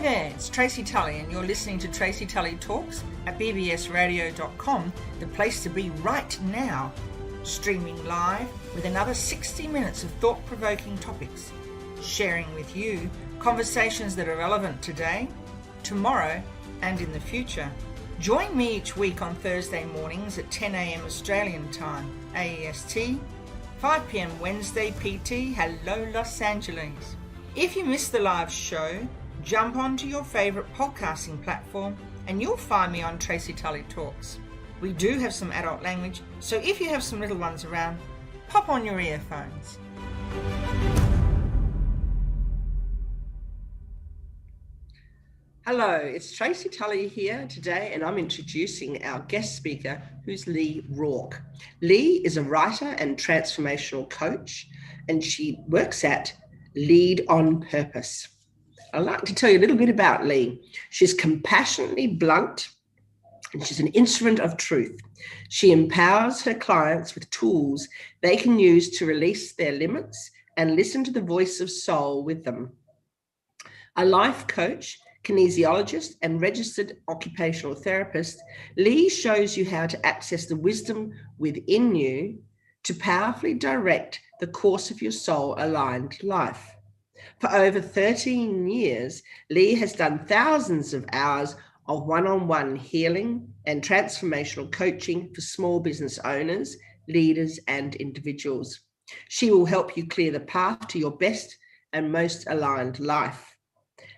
there, it's Tracy Tully and you're listening to Tracy Tully Talks at bbsradio.com, the place to be right now, streaming live with another 60 minutes of thought-provoking topics, sharing with you conversations that are relevant today, tomorrow and in the future. Join me each week on Thursday mornings at 10 a.m. Australian time, AEST, 5 p.m. Wednesday PT, hello Los Angeles. If you missed the live show, jump onto your favourite podcasting platform and you'll find me on Tracy Tully Talks. We do have some adult language, so if you have some little ones around, pop on your earphones. Hello, it's Tracy Tully here today, and I'm introducing our guest speaker, who's Leigh Rorke. Leigh is a writer and transformational coach, and she works at Lead on Purpose. I'd like to tell you a little bit about Leigh. She's compassionately blunt, and she's an instrument of truth. She empowers her clients with tools they can use to release their limits and listen to the voice of soul with them. A life coach, kinesiologist, and registered occupational therapist, Leigh shows you how to access the wisdom within you to powerfully direct the course of your soul-aligned life. For over 13 years, Leigh has done thousands of hours of one-on-one healing and transformational coaching for small business owners, leaders, and individuals. She will help you clear the path to your best and most aligned life.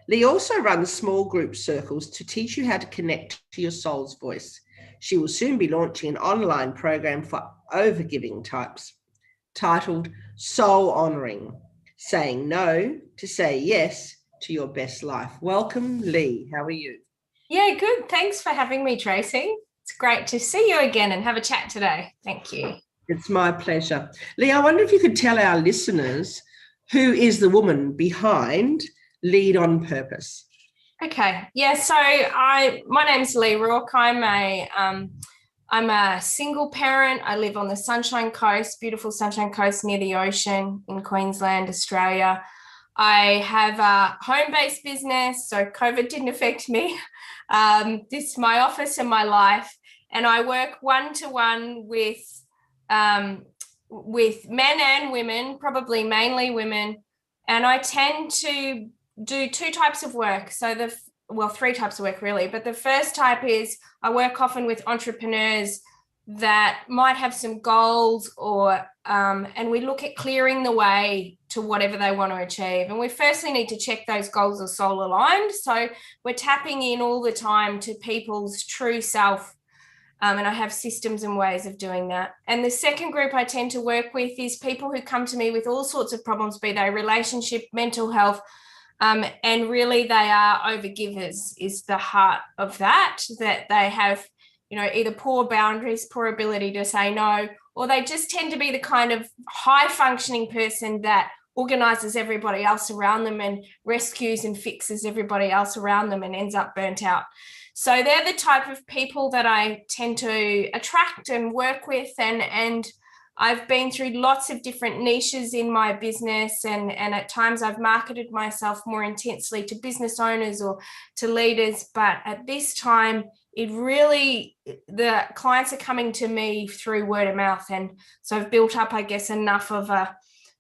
Leigh also runs small group circles to teach you how to connect to your soul's voice. She will soon be launching an online program for overgiving types titled Soul Honoring, saying no to say yes to your best life. Welcome, Leigh. How are you? Yeah, good. Thanks for having me, Tracy. It's great to see you again and have a chat today. Thank you. It's my pleasure. Leigh, I wonder if you could tell our listeners who is the woman behind Lead on Purpose. Okay. Yeah. So my name's Leigh Rorke. I'm a single parent. I live on the Sunshine Coast, beautiful Sunshine Coast near the ocean in Queensland, Australia. I have a home-based business, so COVID didn't affect me. This is my office and my life, and I work one-to-one with men and women, probably mainly women, and I tend to do two types of work. So three types of work really, but the first type is I work often with entrepreneurs that might have some goals and we look at clearing the way to whatever they want to achieve. And we firstly need to check those goals are soul aligned. So we're tapping in all the time to people's true self. And I have systems and ways of doing that. And the second group I tend to work with is people who come to me with all sorts of problems, be they relationship, mental health, and really they are overgivers is the heart of that they have, either poor boundaries, poor ability to say no, or they just tend to be the kind of high functioning person that organizes everybody else around them and rescues and fixes everybody else around them and ends up burnt out. So they're the type of people that I tend to attract and work with, and I've been through lots of different niches in my business, and at times I've marketed myself more intensely to business owners or to leaders. But at this time, the clients are coming to me through word of mouth. And so I've built up, I guess, enough of a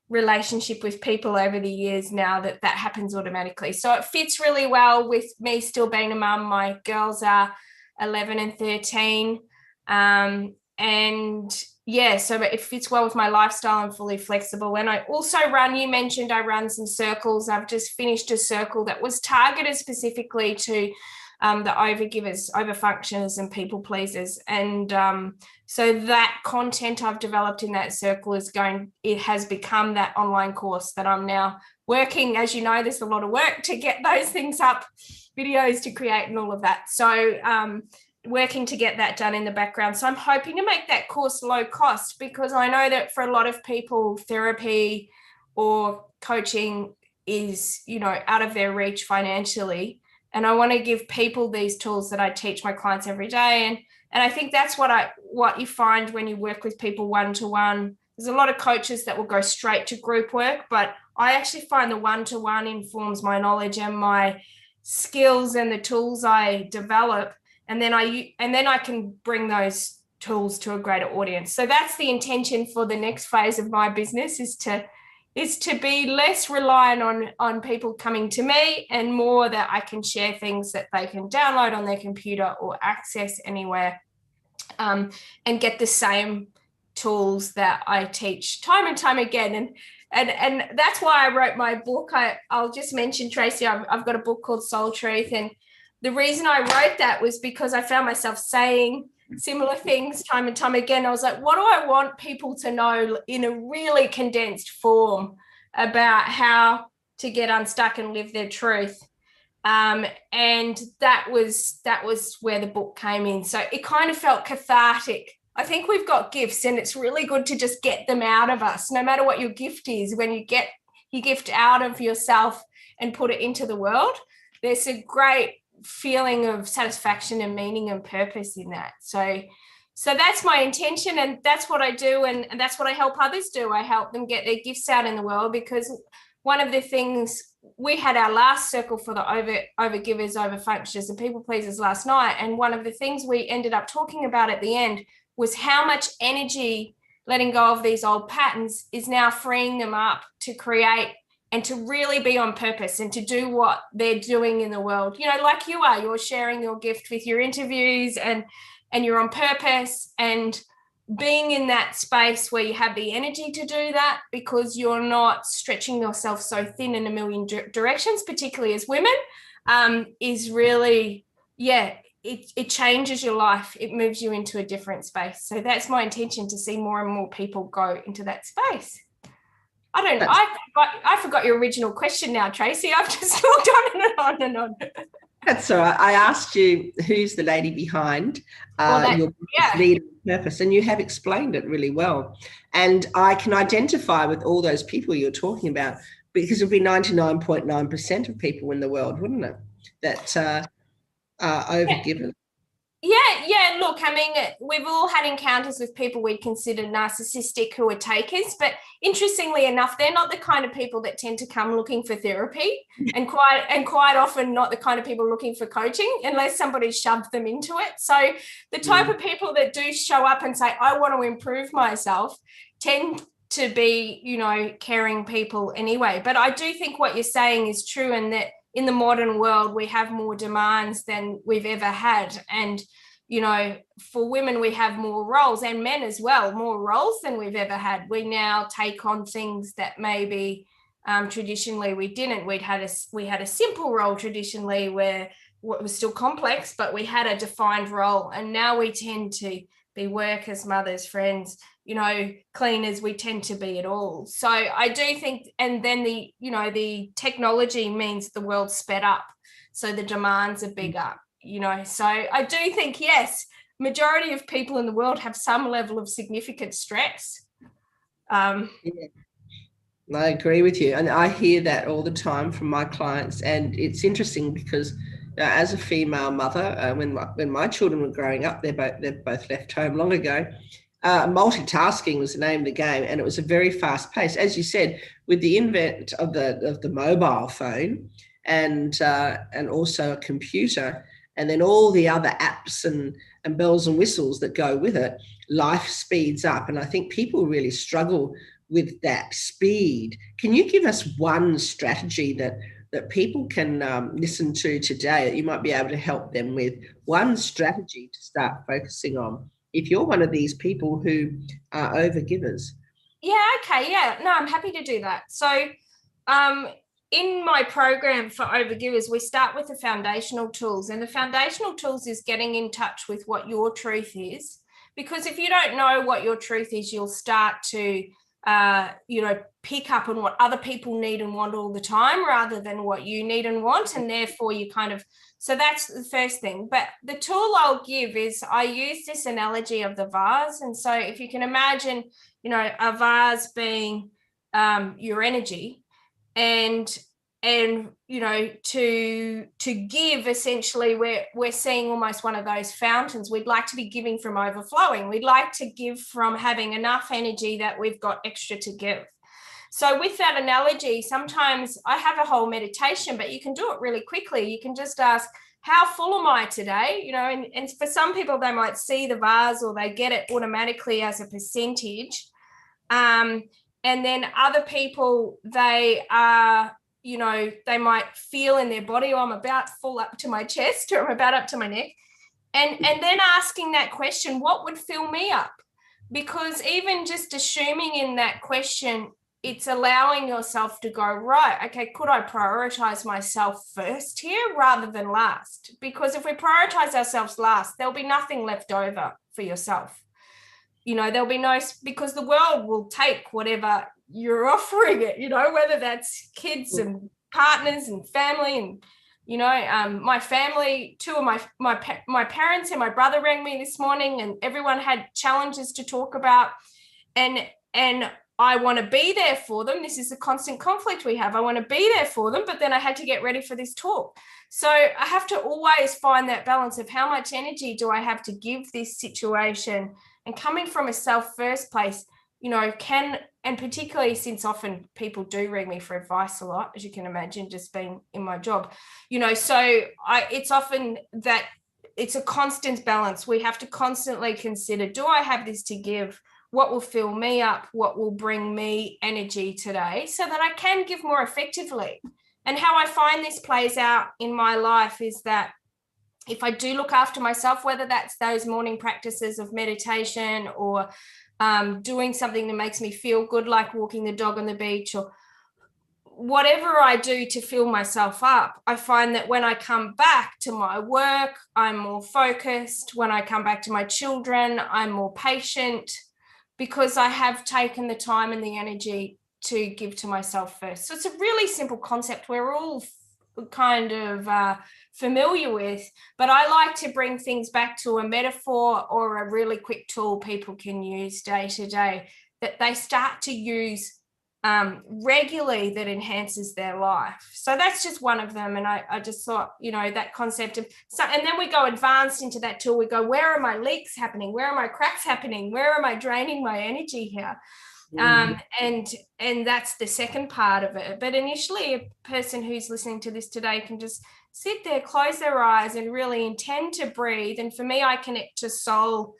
relationship with people over the years now that happens automatically. So it fits really well with me still being a mum. My girls are 11 and 13. And yeah, so it fits well with my lifestyle. I'm fully flexible. And I also you mentioned I run some circles. I've just finished a circle that was targeted specifically to the overgivers, overfunctioners and people pleasers. And so that content I've developed in that circle it has become that online course that I'm now working. As you know, there's a lot of work to get those things up, videos to create and all of that. So working to get that done in the background. So I'm hoping to make that course low cost, because I know that for a lot of people, therapy or coaching is, out of their reach financially. And I want to give people these tools that I teach my clients every day. And I think that's what you find when you work with people one-to-one. There's a lot of coaches that will go straight to group work, but I actually find the one-to-one informs my knowledge and my skills and the tools I develop, and then I can bring those tools to a greater audience. So that's the intention for the next phase of my business, is to be less reliant on people coming to me, and more that I can share things that they can download on their computer or access anywhere, and get the same tools that I teach time and time again. And that's why I wrote my book. I'll just mention, Tracy, I've got a book called Soul Truth. And the reason I wrote that was because I found myself saying similar things time and time again. I was like, what do I want people to know in a really condensed form about how to get unstuck and live their truth? And that was where the book came in. So it kind of felt cathartic. I think we've got gifts, and it's really good to just get them out of us, no matter what your gift is. When you get your gift out of yourself and put it into the world, there's a great feeling of satisfaction and meaning and purpose in that. So that's my intention, and that's what I do, and that's what I help others do. I help them get their gifts out in the world, because one of the things, we had our last circle for the overgivers, overfunctioners, and people pleasers last night, and one of the things we ended up talking about at the end was how much energy letting go of these old patterns is now freeing them up to create and to really be on purpose and to do what they're doing in the world. You know, like you are, you're sharing your gift with your interviews, and you're on purpose, and being in that space where you have the energy to do that, because you're not stretching yourself so thin in a million directions, particularly as women, is really, it changes your life. It moves you into a different space. So that's my intention, to see more and more people go into that space. I forgot your original question now, Tracy. I've just talked on and on and on. That's all right. I asked you who's the lady behind your leader purpose, and you have explained it really well. And I can identify with all those people you're talking about, because it would be 99.9% of people in the world, wouldn't it, that are overgiven? Yeah. Look, I mean, we've all had encounters with people we'd consider narcissistic who are takers, but interestingly enough, they're not the kind of people that tend to come looking for therapy, and quite often not the kind of people looking for coaching, unless somebody shoved them into it. So the type of people that do show up and say, I want to improve myself, tend to be, you know, caring people anyway. But I do think what you're saying is true, and that in the modern world, we have more demands than we've ever had. And, you know, for women, we have more roles, and men as well, more roles than we've ever had. We now take on things that maybe traditionally we didn't. We had a simple role traditionally, where it was still complex, but we had a defined role. And now we tend to be workers, mothers, friends, you know, cleaners. We tend to be it all. So I do think, and then the technology means the world's sped up, so the demands are bigger, you know. So I do think, yes, majority of people in the world have some level of significant stress. I agree with you, and I hear that all the time from my clients. And it's interesting because as a female mother, when my children were growing up, they've both left home long ago. Multitasking was the name of the game, and it was a very fast pace. As you said, with the invent of the mobile phone, and also a computer, and then all the other apps and bells and whistles that go with it, life speeds up. And I think people really struggle with that speed. Can you give us one strategy that people can listen to today, that you might be able to help them with, one strategy to start focusing on, if you're one of these people who are overgivers? Yeah, okay, yeah. No, I'm happy to do that. So in my program for overgivers, we start with the foundational tools. And the foundational tools is getting in touch with what your truth is. Because if you don't know what your truth is, you'll start to pick up on what other people need and want all the time, rather than what you need and want. And therefore you so that's the first thing. But the tool I'll give is, I use this analogy of the vase. And so if you can imagine, you know, a vase being your energy, and you know, to give, essentially, we're seeing almost one of those fountains. We'd like to be giving from overflowing. We'd like to give from having enough energy that we've got extra to give. So with that analogy, sometimes I have a whole meditation, but you can do it really quickly. You can just ask, how full am I today? You know, and for some people, they might see the vase or they get it automatically as a percentage. And then other people, they are, you know, they might feel in their body, oh, I'm about full up to my chest or I'm about up to my neck. And then asking that question, what would fill me up? Because even just assuming in that question, it's allowing yourself to go, right, okay, could I prioritize myself first here rather than last? Because if we prioritize ourselves last, there'll be nothing left over for yourself. You know, there'll be no, because the world will take whatever you're offering it, you know, whether that's kids and partners and family. And, you know, my family, two of my parents and my brother rang me this morning, and everyone had challenges to talk about. And I want to be there for them. This is the constant conflict we have. I want to be there for them, but then I had to get ready for this talk. So I have to always find that balance of how much energy do I have to give this situation, and coming from a self-first place, you know, and particularly since often people do ring me for advice a lot, as you can imagine, just being in my job, you know, so it's often that it's a constant balance. We have to constantly consider, do I have this to give? What will fill me up? What will bring me energy today so that I can give more effectively? And how I find this plays out in my life is that if I do look after myself, whether that's those morning practices of meditation or doing something that makes me feel good, like walking the dog on the beach, or whatever I do to fill myself up, I find that when I come back to my work, I'm more focused. When I come back to my children, I'm more patient, because I have taken the time and the energy to give to myself first. So it's a really simple concept we're all kind of familiar with, but I like to bring things back to a metaphor or a really quick tool people can use day to day that they start to use regularly, that enhances their life. So that's just one of them. And I just thought, you know, that concept of, so, and then we go advanced into that tool. We go, where are my leaks happening? Where are my cracks happening? Where am I draining my energy here? And that's the second part of it. But initially, a person who's listening to this today can just sit there, close their eyes, and really intend to breathe. And for me, I connect to soul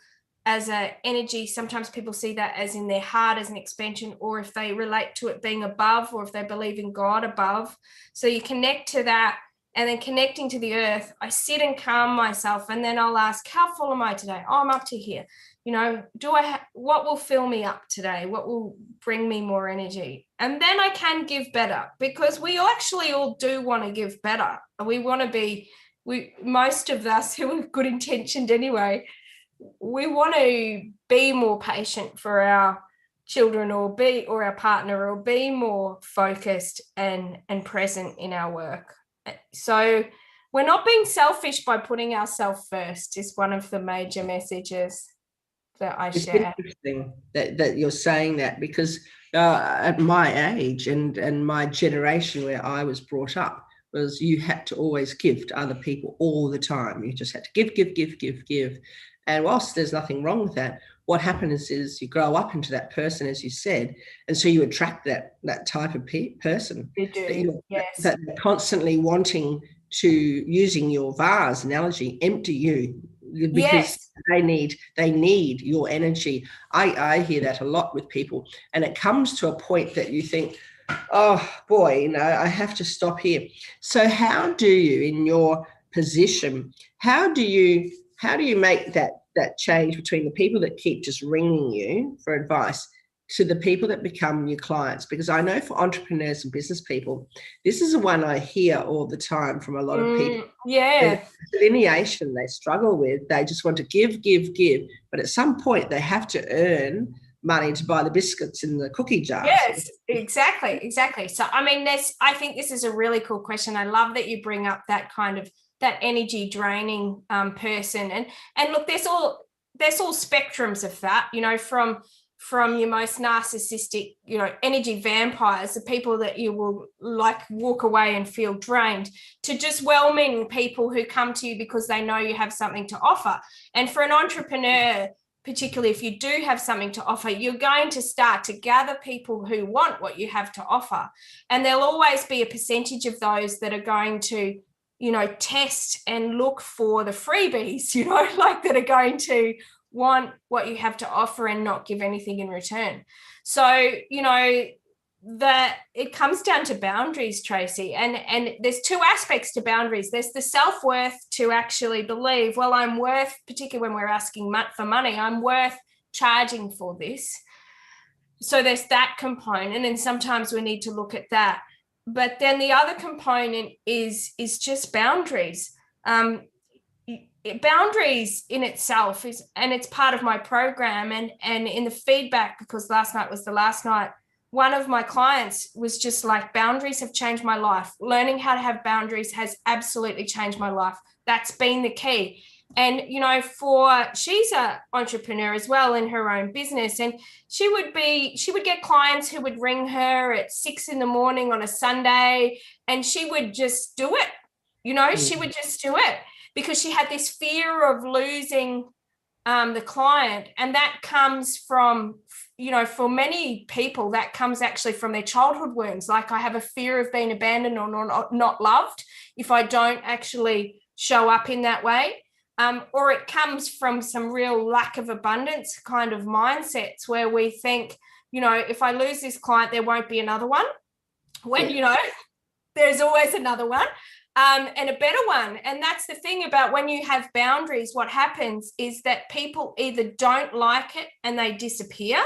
as a energy. Sometimes people see that as in their heart as an expansion, or if they relate to it being above, or if they believe in God above. So you connect to that, and then connecting to the earth, I sit and calm myself, and then I'll ask, how full am I today? Oh, I'm up to here. You know, what will fill me up today? What will bring me more energy? And then I can give better, because we actually all do want to give better. We want to be, most of us who are good intentioned anyway, we want to be more patient for our children, or our partner, or be more focused and present in our work. So we're not being selfish by putting ourselves first is one of the major messages that I share. It's interesting that you're saying that, because at my age and my generation where I was brought up, was you had to always give to other people all the time. You just had to give. And whilst there's nothing wrong with that, what happens is you grow up into that person, as you said, and so you attract that type of person. You do, yes. That constantly wanting to, using your vase analogy, empty you, because yes, they need your energy. I hear that a lot with people, and it comes to a point that you think, oh boy, you know, I have to stop here. So how do you, in your position, how do you make that change between the people that keep just ringing you for advice to the people that become your clients? Because I know for entrepreneurs and business people, this is the one I hear all the time from a lot of people. Yeah. The delineation they struggle with, they just want to give, but at some point they have to earn money to buy the biscuits in the cookie jars. Yes, exactly. So, I mean, I think this is a really cool question. I love that you bring up that kind of, that energy draining person. And look, there's all spectrums of that, you know, from your most narcissistic, you know, energy vampires, the people that you will like walk away and feel drained, to just well-meaning people who come to you because they know you have something to offer. And for an entrepreneur, particularly if you do have something to offer, you're going to start to gather people who want what you have to offer. And there'll always be a percentage of those that are going to, test and look for the freebies, like that are going to want what you have to offer and not give anything in return. So, that it comes down to boundaries, Tracy, and there's two aspects to boundaries. There's the self-worth to actually believe, well, I'm worth, particularly when we're asking for money, I'm worth charging for this. So there's that component, and sometimes we need to look at that. But then the other component is just boundaries. Boundaries in itself is, and it's part of my program, and in the feedback, because last night was the last night, one of my clients was just like, boundaries have changed my life. Learning how to have boundaries has absolutely changed my life. That's been the key. And, she's an entrepreneur as well in her own business. And she would get clients who would ring her at 6 a.m. on a Sunday, and she would just do it. She would just do it because she had this fear of losing the client. And that comes from, for many people, that comes actually from their childhood wounds. Like, I have a fear of being abandoned or not loved if I don't actually show up in that way. Or it comes from some real lack of abundance kind of mindsets where we think, if I lose this client, there won't be another one. When, there's always another one. And a better one. And that's the thing about when you have boundaries, what happens is that people either don't like it and they disappear,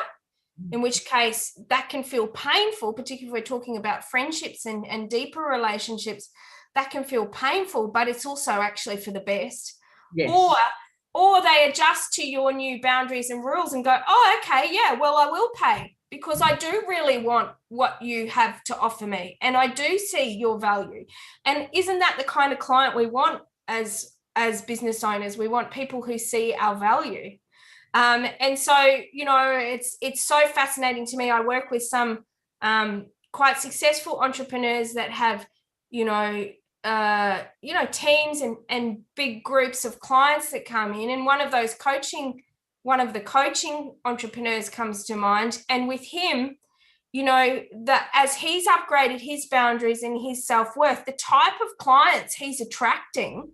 in which case that can feel painful, particularly if we're talking about friendships and deeper relationships. That can feel painful, but it's also actually for the best. Yes. Or they adjust to your new boundaries and rules and go, oh, okay, yeah, well, I will pay because I do really want what you have to offer me. And I do see your value. And isn't that the kind of client we want as business owners? We want people who see our value. And so, it's so fascinating to me. I work with some quite successful entrepreneurs that have, teams and big groups of clients that come in. And one of the coaching entrepreneurs comes to mind. And with him, that as he's upgraded his boundaries and his self-worth, the type of clients he's attracting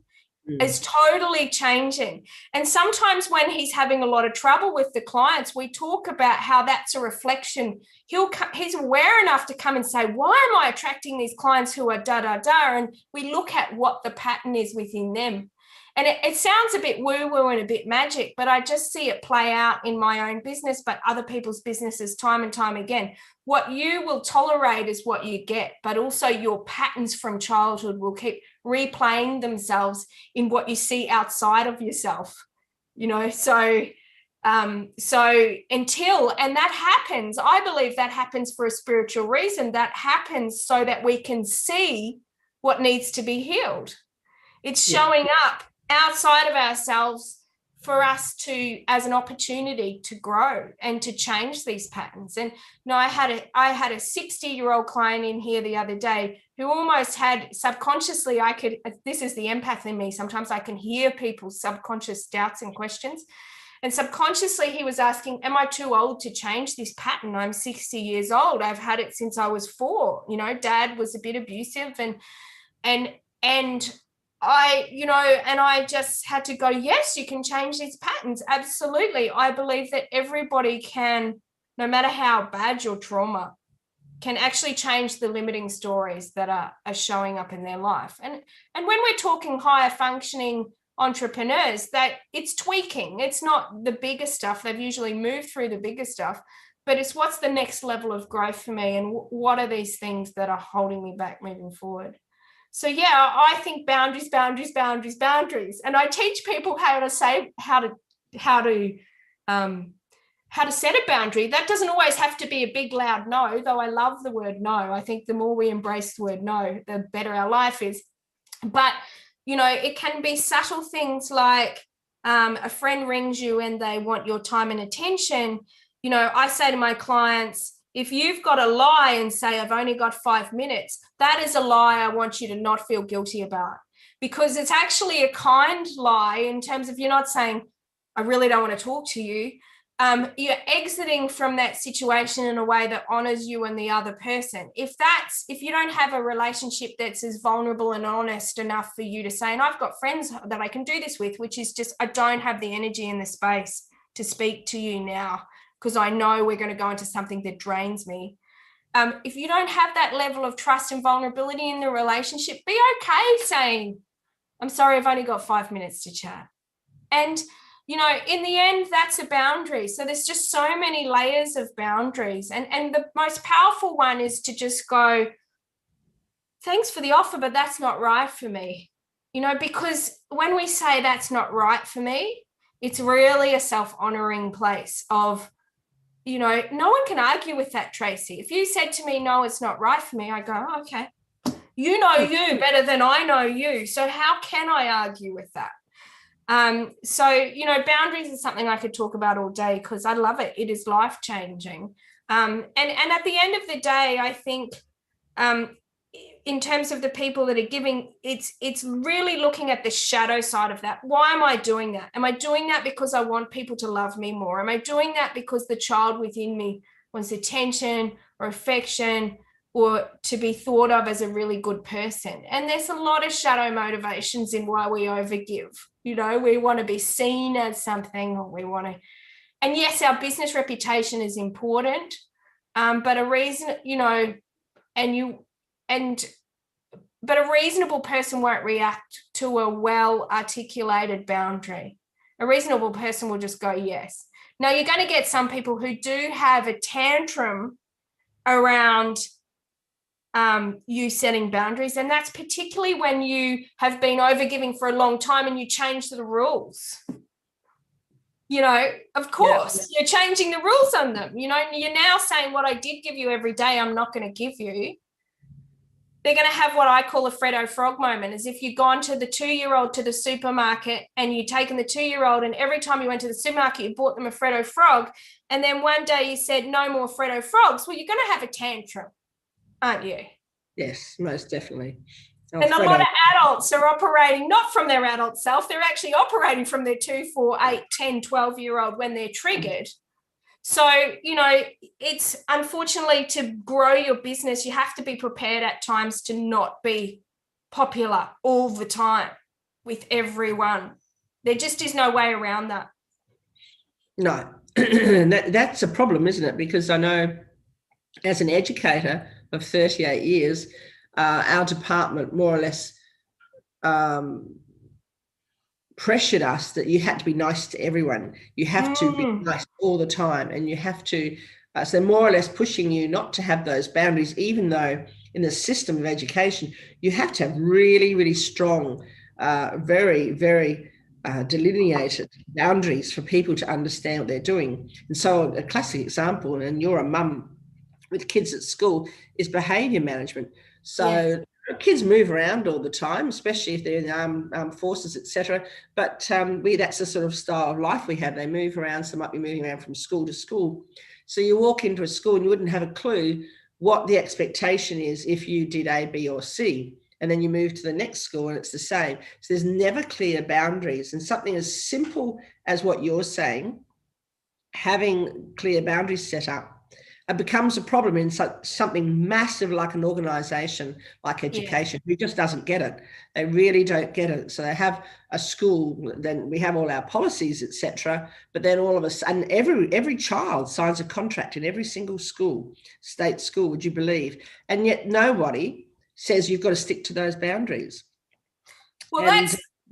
is totally changing. And sometimes when he's having a lot of trouble with the clients, we talk about how that's a reflection. He's aware enough to come and say, why am I attracting these clients who are da-da-da? And we look at what the pattern is within them. And it sounds a bit woo-woo and a bit magic, but I just see it play out in my own business, but other people's businesses time and time again. What you will tolerate is what you get, but also your patterns from childhood will keep replaying themselves in what you see outside of yourself, so until, and that happens, I believe that happens for a spiritual reason. That happens so that we can see what needs to be healed. It's showing up outside of ourselves for us to, as an opportunity to grow and to change these patterns. And I had a 60-year-old client in here the other day who almost had subconsciously, this is the empath in me, sometimes I can hear people's subconscious doubts and questions. And subconsciously he was asking, am I too old to change this pattern? I'm 60 years old. I've had it since I was 4. Dad was a bit abusive and I just had to go, yes, you can change these patterns. Absolutely. I believe that everybody can, no matter how bad your trauma, can actually change the limiting stories that are showing up in their life. And when we're talking higher functioning entrepreneurs, that it's tweaking. It's not the bigger stuff. They've usually moved through the bigger stuff, but it's what's the next level of growth for me, and what are these things that are holding me back moving forward. So I think boundaries. And I teach people how to set a boundary. That doesn't always have to be a big, loud no, though I love the word no. I think the more we embrace the word no, the better our life is. But, it can be subtle things like a friend rings you and they want your time and attention. I say to my clients, if you've got to lie and say, I've only got 5 minutes, that is a lie I want you to not feel guilty about, because it's actually a kind lie in terms of you're not saying, I really don't want to talk to you. You're exiting from that situation in a way that honors you and the other person. If you don't have a relationship that's as vulnerable and honest enough for you to say, and I've got friends that I can do this with, which is just, I don't have the energy in the space to speak to you now because I know we're going to go into something that drains me. If you don't have that level of trust and vulnerability in the relationship, be okay saying, I'm sorry, I've only got 5 minutes to chat. And in the end, that's a boundary. So there's just so many layers of boundaries. And the most powerful one is to just go, thanks for the offer, but that's not right for me. Because when we say that's not right for me, it's really a self-honoring place of, no one can argue with that, Tracy. If you said to me, no, it's not right for me, I go, oh, okay. You know you better than I know you. So how can I argue with that? Boundaries is something I could talk about all day because I love it. It is life-changing. And at the end of the day, I think in terms of the people that are giving, it's really looking at the shadow side of that. Why am I doing that? Am I doing that because I want people to love me more? Am I doing that because the child within me wants attention or affection or to be thought of as a really good person? And there's a lot of shadow motivations in why we overgive. We want to be seen as something, or we want to, and yes, our business reputation is important, but a reasonable person won't react to a well-articulated boundary. A reasonable person will just go, yes. Now, you're going to get some people who do have a tantrum around you setting boundaries, and that's particularly when you have been overgiving for a long time and you change the rules. Of course, You're changing the rules on them. You're now saying what I did give you every day, I'm not going to give you. They're going to have what I call a Freddo Frog moment, as if you've gone to the 2-year-old to the supermarket and you've taken the 2-year-old, and every time you went to the supermarket, you bought them a Freddo Frog, and then one day you said, no more Freddo Frogs. Well, you're going to have a tantrum, aren't you? Yes, most definitely. And a lot of adults are operating not from their adult self, they're actually operating from their 2, 4, 8, 10, 12-year-old when they're triggered. So, it's unfortunately, to grow your business, you have to be prepared at times to not be popular all the time with everyone. There just is no way around that. No, that's a problem, isn't it? Because I know as an educator of 38 years, our department more or less pressured us that you had to be nice to everyone. You have to be nice all the time, and you have to, so they're more or less pushing you not to have those boundaries, even though in the system of education, you have to have really, really strong, very, very delineated boundaries for people to understand what they're doing. And so a classic example, and you're a mum with kids at school, is behaviour management. So kids move around all the time, especially if they're in armed forces, etc. But that's the sort of style of life we have. They move around. Some might be moving around from school to school. So you walk into a school and you wouldn't have a clue what the expectation is if you did A, B, or C. And then you move to the next school and it's the same. So there's never clear boundaries. And something as simple as what you're saying, having clear boundaries set up, becomes a problem in something massive like an organisation like education, who just doesn't get it. They really don't get it. So they have a school, then we have all our policies, etc. But then all of a sudden, every child signs a contract in every single school, state school, would you believe? And yet nobody says you've got to stick to those boundaries. Well,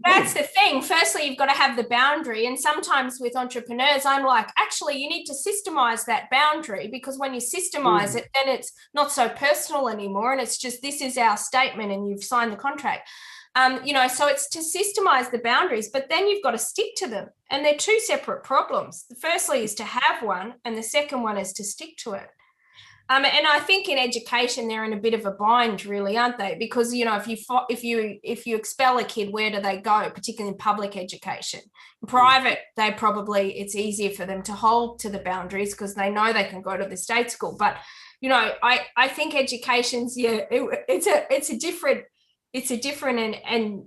that's the thing. Firstly, you've got to have the boundary. And sometimes with entrepreneurs, I'm like, actually, you need to systemize that boundary, because when you systemize it, then it's not so personal anymore. And it's just, this is our statement and you've signed the contract. So it's to systemize the boundaries, but then you've got to stick to them. And they're two separate problems. The firstly is to have one, and the second one is to stick to it. And I think in education, they're in a bit of a bind, really, aren't they? Because, if you expel a kid, where do they go, particularly in public education? In private, it's easier for them to hold to the boundaries because they know they can go to the state school. But, I think education's, it's a different and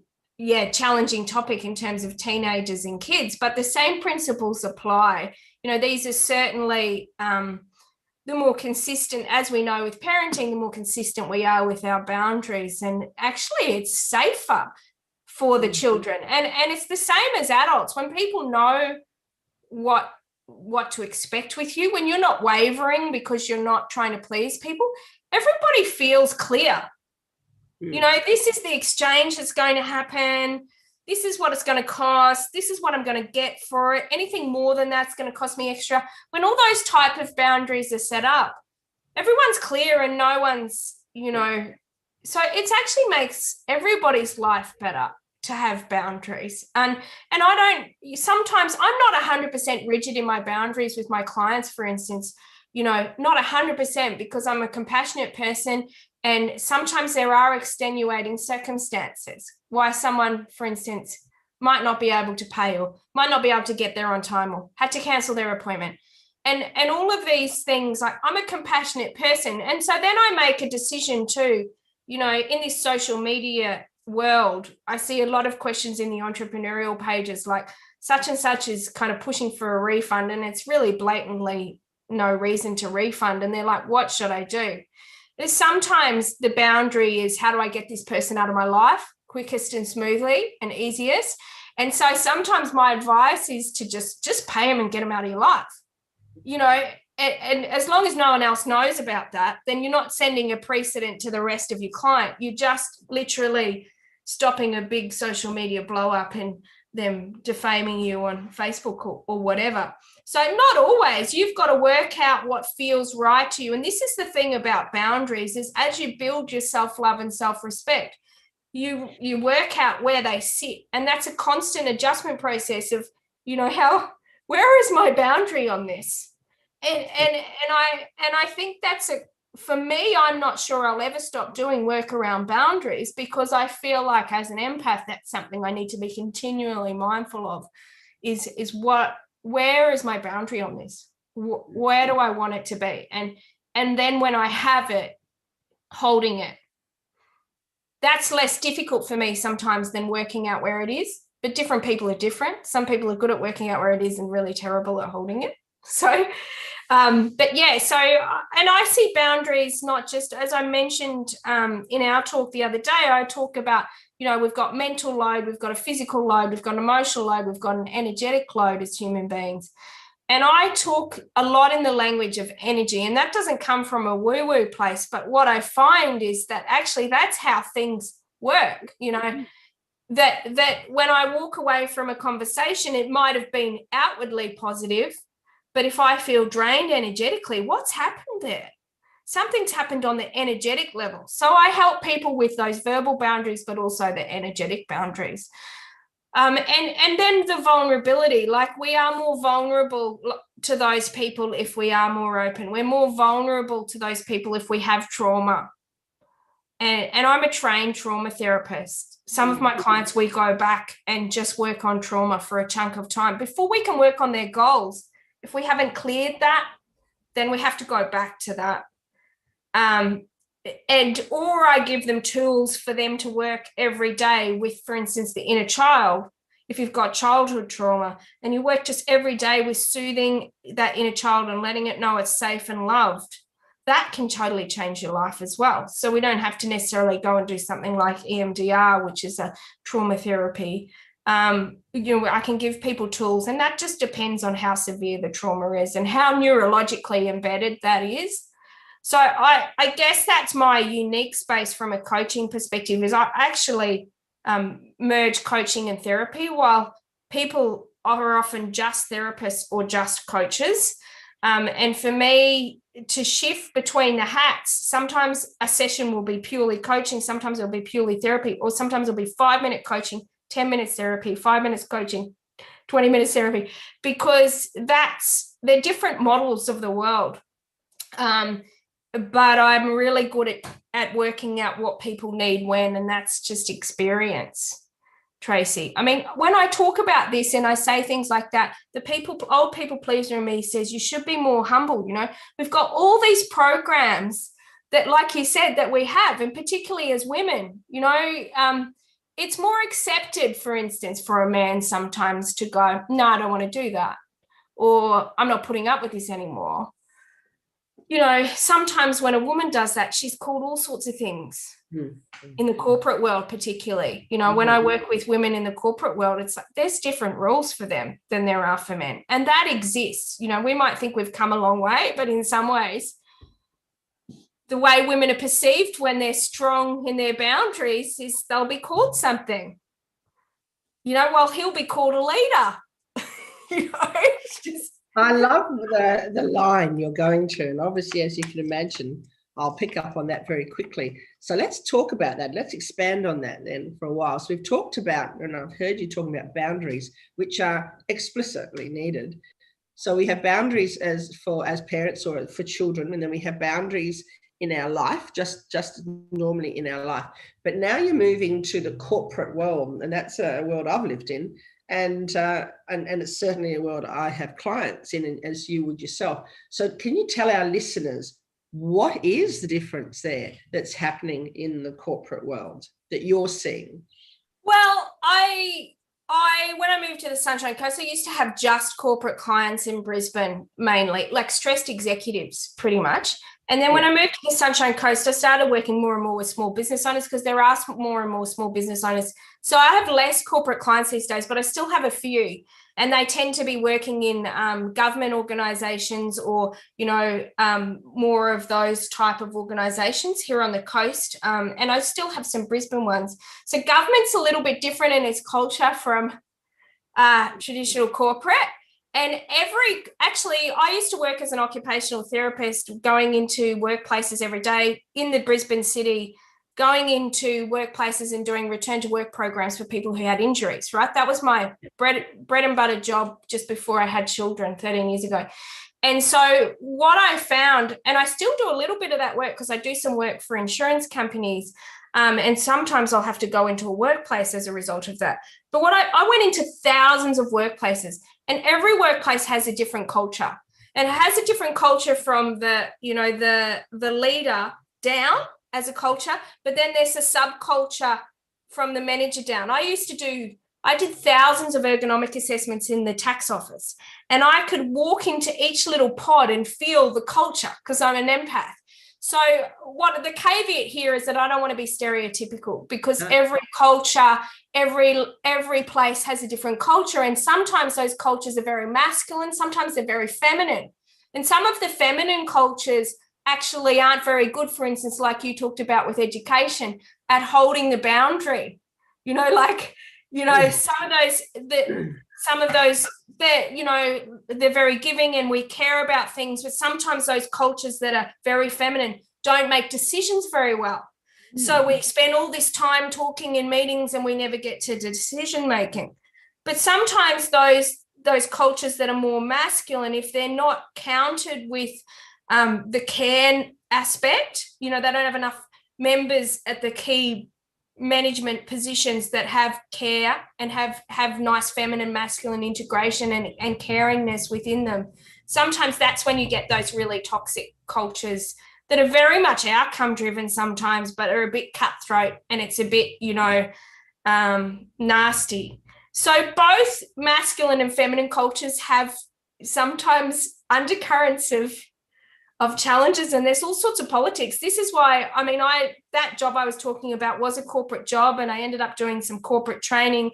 challenging topic in terms of teenagers and kids, but the same principles apply. These are certainly the more consistent, as we know with parenting, the more consistent we are with our boundaries. And actually it's safer for the children. And it's the same as adults. When people know what to expect with you, when you're not wavering because you're not trying to please people, everybody feels clear. This is the exchange that's going to happen. This is what it's going to cost. This is what I'm going to get for it. Anything more than that's going to cost me extra. When all those type of boundaries are set up, everyone's clear and no one's, so it actually makes everybody's life better to have boundaries. And sometimes I'm not 100% rigid in my boundaries with my clients, for instance, not 100%, because I'm a compassionate person. And sometimes there are extenuating circumstances why someone, for instance, might not be able to pay or might not be able to get there on time or had to cancel their appointment. And all of these things, like, I'm a compassionate person. And so then I make a decision too, in this social media world, I see a lot of questions in the entrepreneurial pages, like such and such is kind of pushing for a refund, and it's really blatantly no reason to refund. And they're like, what should I do? There's sometimes the boundary is, how do I get this person out of my life quickest and smoothly and easiest? And so sometimes my advice is to just pay them and get them out of your life, and as long as no one else knows about that, then you're not sending a precedent to the rest of your client. You're just literally stopping a big social media blow up and them defaming you on Facebook or whatever. So not always. You've got to work out what feels right to you. And this is the thing about boundaries, is as you build your self-love and self-respect, you work out where they sit. And that's a constant adjustment process of, where is my boundary on this? And I think that's for me, I'm not sure I'll ever stop doing work around boundaries, because I feel like as an empath, that's something I need to be continually mindful of, is where is my boundary on this? Where do I want it to be? And then when I have it, holding it. That's less difficult for me sometimes than working out where it is, but different people are different. Some people are good at working out where it is and really terrible at holding it. So, but yeah, so, and I see boundaries not just, as I mentioned in our talk the other day, I talk about, we've got mental load, we've got a physical load, we've got an emotional load, we've got an energetic load as human beings. And I talk a lot in the language of energy, and that doesn't come from a woo-woo place, but what I find is that actually that's how things work, that when I walk away from a conversation, it might have been outwardly positive, but if I feel drained energetically, what's happened there? Something's happened on the energetic level. So I help people with those verbal boundaries, but also the energetic boundaries. And then the vulnerability, like, we are more vulnerable to those people if we are more open. We're more vulnerable to those people if we have trauma. And I'm a trained trauma therapist. Some of my clients, we go back and just work on trauma for a chunk of time before we can work on their goals. If we haven't cleared that, then we have to go back to that. Or I give them tools for them to work every day with, for instance, the inner child. If you've got childhood trauma, and you work just every day with soothing that inner child and letting it know it's safe and loved, that can totally change your life as well. So we don't have to necessarily go and do something like EMDR, which is a trauma therapy. I can give people tools, and that just depends on how severe the trauma is and how neurologically embedded that is. So I guess that's my unique space from a coaching perspective, is I actually merge coaching and therapy, while people are often just therapists or just coaches. And for me to shift between the hats, sometimes a session will be purely coaching, sometimes it'll be purely therapy, or sometimes it'll be 5-minute coaching, 10 minutes therapy, 5 minutes coaching, 20 minutes therapy, because they're different models of the world. But I'm really good at working out what people need when, and that's just experience, Tracy. I mean, when I talk about this and I say things like that, old people pleaser in me says you should be more humble. We've got all these programs that, like you said, that we have, and particularly as women, it's more accepted, for instance, for a man sometimes to go, no, I don't want to do that, or I'm not putting up with this anymore. Sometimes when a woman does that, she's called all sorts of things in the corporate world, particularly. When I work with women in the corporate world, it's like there's different rules for them than there are for men. And that exists. We might think we've come a long way, but in some ways, the way women are perceived when they're strong in their boundaries is they'll be called something. Well, he'll be called a leader. It's just... I love the line you're going to, and obviously, as you can imagine, I'll pick up on that very quickly. So let's talk about that. Let's expand on that then for a while. So we've talked about, and I've heard you talking about boundaries, which are explicitly needed. So we have boundaries as parents or for children, and then we have boundaries in our life, just normally in our life. But now you're moving to the corporate world, and that's a world I've lived in. And it's certainly a world I have clients in, as you would yourself. So can you tell our listeners what is the difference there that's happening in the corporate world that you're seeing? Well, when I moved to the Sunshine Coast, I used to have just corporate clients in Brisbane, mainly, like stressed executives, pretty much. And then when I moved to the Sunshine Coast, I started working more and more with small business owners because there are more and more small business owners. So I have less corporate clients these days, but I still have a few. And they tend to be working in government organisations or, more of those type of organisations here on the coast. And I still have some Brisbane ones. So government's a little bit different in its culture from traditional corporate. And I used to work as an occupational therapist, going into workplaces every day in the Brisbane city, going into workplaces and doing return to work programs for people who had injuries, right? That was my bread and butter job just before I had children 13 years ago. And so what I found, and I still do a little bit of that work because I do some work for insurance companies, and sometimes I'll have to go into a workplace as a result of that. But I went into thousands of workplaces, and every workplace has a different culture. And it has a different culture from the leader down as a culture, but then there's a subculture from the manager down. I did thousands of ergonomic assessments in the tax office, and I could walk into each little pod and feel the culture because I'm an empath. So what the caveat here is that I don't want to be stereotypical because every culture, every place has a different culture. And sometimes those cultures are very masculine, sometimes they're very feminine. And some of the feminine cultures actually aren't very good, for instance, like you talked about with education, at holding the boundary. Some of those, they're very giving and we care about things, but sometimes those cultures that are very feminine don't make decisions very well. So we spend all this time talking in meetings and we never get to decision making. But sometimes those cultures that are more masculine, if they're not countered with the care aspect, they don't have enough members at the key management positions that have care and have nice feminine masculine integration and caringness within them. Sometimes that's when you get those really toxic cultures that are very much outcome driven sometimes, but are a bit cutthroat and it's a bit, nasty. So both masculine and feminine cultures have sometimes undercurrents of challenges, and there's all sorts of politics. This is why, that job I was talking about was a corporate job, and I ended up doing some corporate training.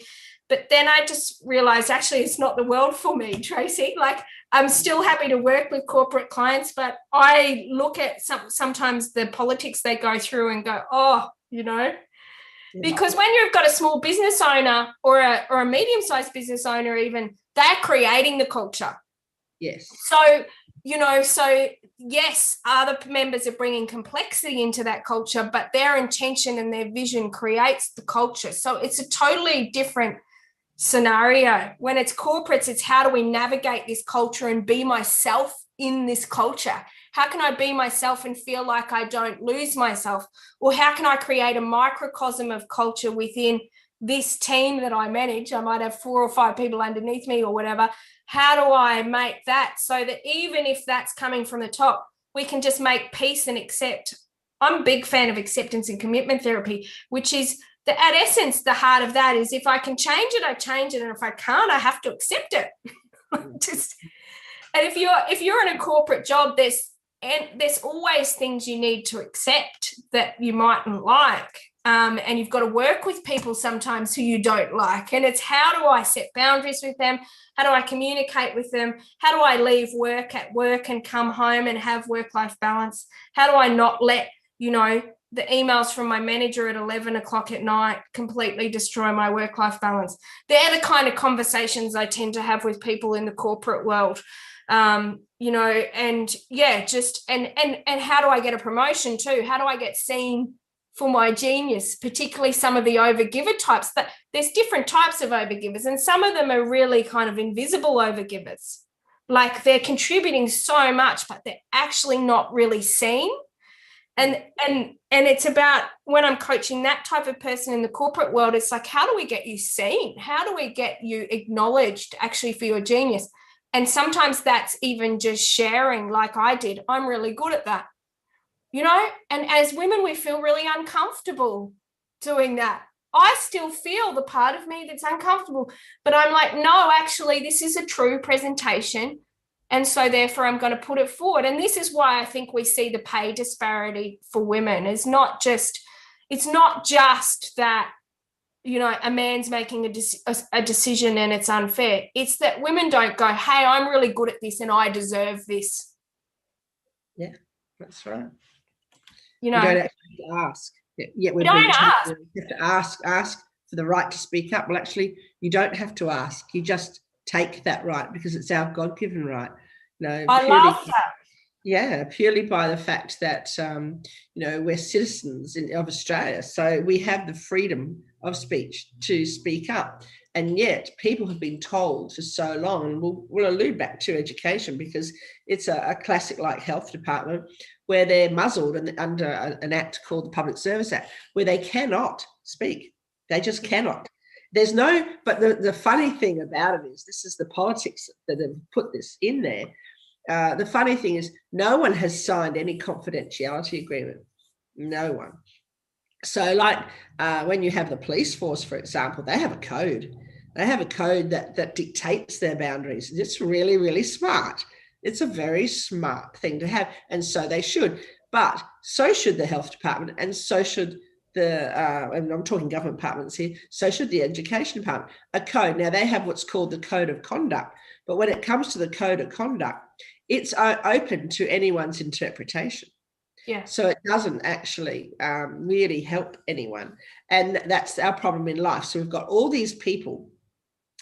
But then I just realized actually it's not the world for me, Tracy. Like, I'm still happy to work with corporate clients, but I look at sometimes the politics they go through and go, because when you've got a small business owner or a medium-sized business owner even, they're creating the culture. Yes. So yes, other members are bringing complexity into that culture, but their intention and their vision creates the culture. So it's a totally different scenario. When it's corporates, it's how do we navigate this culture and be myself in this culture? How can I be myself and feel like I don't lose myself? Or how can I create a microcosm of culture within this team that I manage? I might have 4 or 5 people underneath me or whatever. How do I make that so that even if that's coming from the top, we can just make peace and accept? I'm a big fan of acceptance and commitment therapy, which is at essence, the heart of that is, if I can change it, I change it. And if I can't, I have to accept it. And if you're in a corporate job, there's always things you need to accept that you mightn't like. And you've got to work with people sometimes who you don't like. And it's, how do I set boundaries with them? How do I communicate with them? How do I leave work at work and come home and have work-life balance? How do I not let, the emails from my manager at 11 o'clock at night completely destroy my work-life balance? They're the kind of conversations I tend to have with people in the corporate world. And how do I get a promotion too? How do I get seen for my genius, particularly some of the overgiver types? That there's different types of overgivers, and some of them are really kind of invisible overgivers. Like, they're contributing so much, but they're actually not really seen. And it's about, when I'm coaching that type of person in the corporate world, it's like, how do we get you seen? How do we get you acknowledged actually for your genius? And sometimes that's even just sharing, like I did. I'm really good at that. And as women, we feel really uncomfortable doing that. I still feel the part of me that's uncomfortable, but I'm like, no, actually, this is a true presentation. And so therefore I'm going to put it forward. And this is why I think we see the pay disparity for women. It's not just that, a man's making a decision and it's unfair. It's that women don't go, hey, I'm really good at this and I deserve this. Yeah, that's right. You don't actually ask. Yeah, we don't ask. You have to ask for the right to speak up. Well, actually, you don't have to ask. You just take that right, because it's our God-given right. I love that. Yeah, purely by the fact that, we're citizens of Australia. So we have the freedom of speech to speak up. And yet people have been told for so long, and we'll allude back to education, because it's a classic like health department, where they're muzzled under an act called the Public Service Act, where they cannot speak. They just cannot. But the funny thing about it is, this is the politics that have put this in there. The funny thing is, no one has signed any confidentiality agreement. No one. So when you have the police force, for example, they have a code. They have a code that dictates their boundaries. It's really, really smart. It's a very smart thing to have. And so they should. But so should the health department, and so should and I'm talking government departments here, so should the education department. A code. Now, they have what's called the code of conduct. But when it comes to the code of conduct, it's open to anyone's interpretation. Yeah. So it doesn't actually really help anyone. And that's our problem in life. So we've got all these people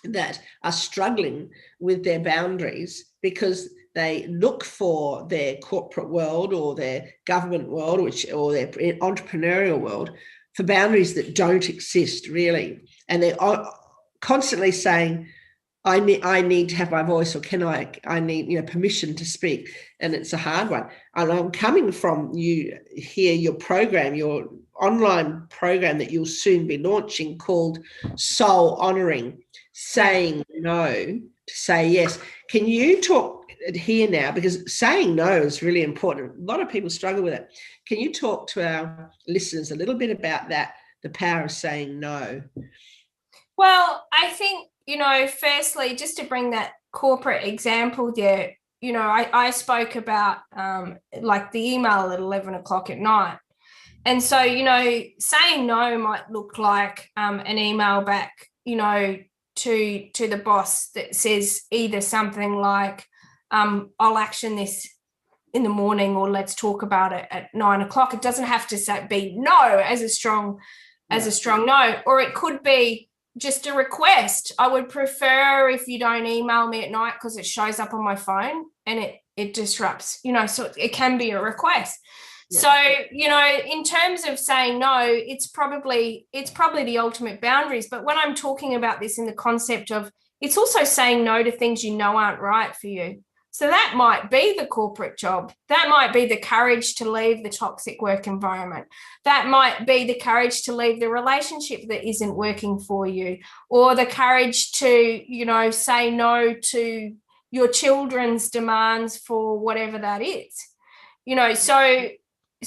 that are struggling with their boundaries because they look for their corporate world or their government world, or their entrepreneurial world, for boundaries that don't exist really. And they're constantly saying, I need to have my voice, or I need permission to speak. And it's a hard one. And I'm coming from your program, your online program that you'll soon be launching, called Soul Honoring, saying no to say yes. Can you talk here now, because saying no is really important. A lot of people struggle with it. Can you talk to our listeners a little bit about that, the power of saying no? Well, I think, firstly, just to bring that corporate example there, I spoke about like the email at 11 o'clock at night. And so, saying no might look like an email back, to the boss that says either something like, I'll action this in the morning, or let's talk about it at 9 o'clock. It doesn't have to be no as a strong no, or it could be just a request. I would prefer if you don't email me at night, because it shows up on my phone and it disrupts, so it can be a request. Yeah. So, in terms of saying no, it's probably the ultimate boundaries. But when I'm talking about this in the concept of, it's also saying no to things aren't right for you. So that might be the corporate job. That might be the courage to leave the toxic work environment. That might be the courage to leave the relationship that isn't working for you, or the courage to, say no to your children's demands for whatever that is. So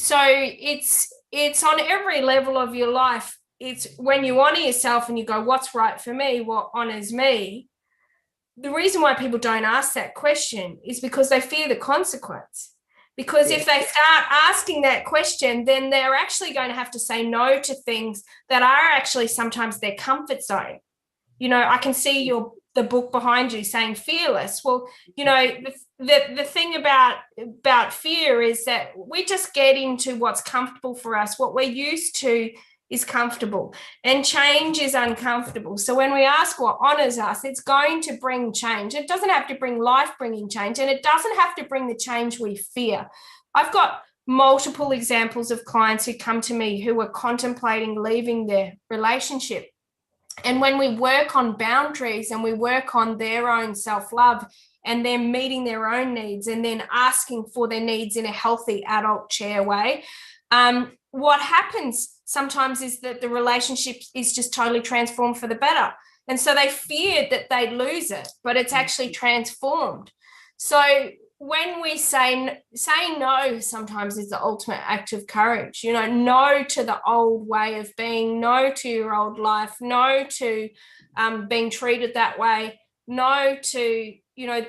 it's on every level of your life. it's when you honor yourself and you go, what's right for me, what honors me. The reason why people don't ask that question is because they fear the consequence. Because if they start asking that question, then they're actually going to have to say no to things that are actually sometimes their comfort zone. You know, I can see the book behind you saying fearless. Well, you know, the thing about fear is that we just get into what's comfortable for us. What we're used to is comfortable, and change is uncomfortable. So when we ask what honors us, it's going to bring change. It doesn't have to bring life-bringing change, and it doesn't have to bring the change we fear. I've got multiple examples of clients who come to me who are contemplating leaving their relationship. And when we work on boundaries and we work on their own self-love and then meeting their own needs and then asking for their needs in a healthy adult chair way, what happens sometimes is that the relationship is just totally transformed for the better. And so they feared that they'd lose it, but it's actually transformed. So when we say no sometimes is the ultimate act of courage. You know, no to the old way of being, no to your old life, no to being treated that way, no to, you know,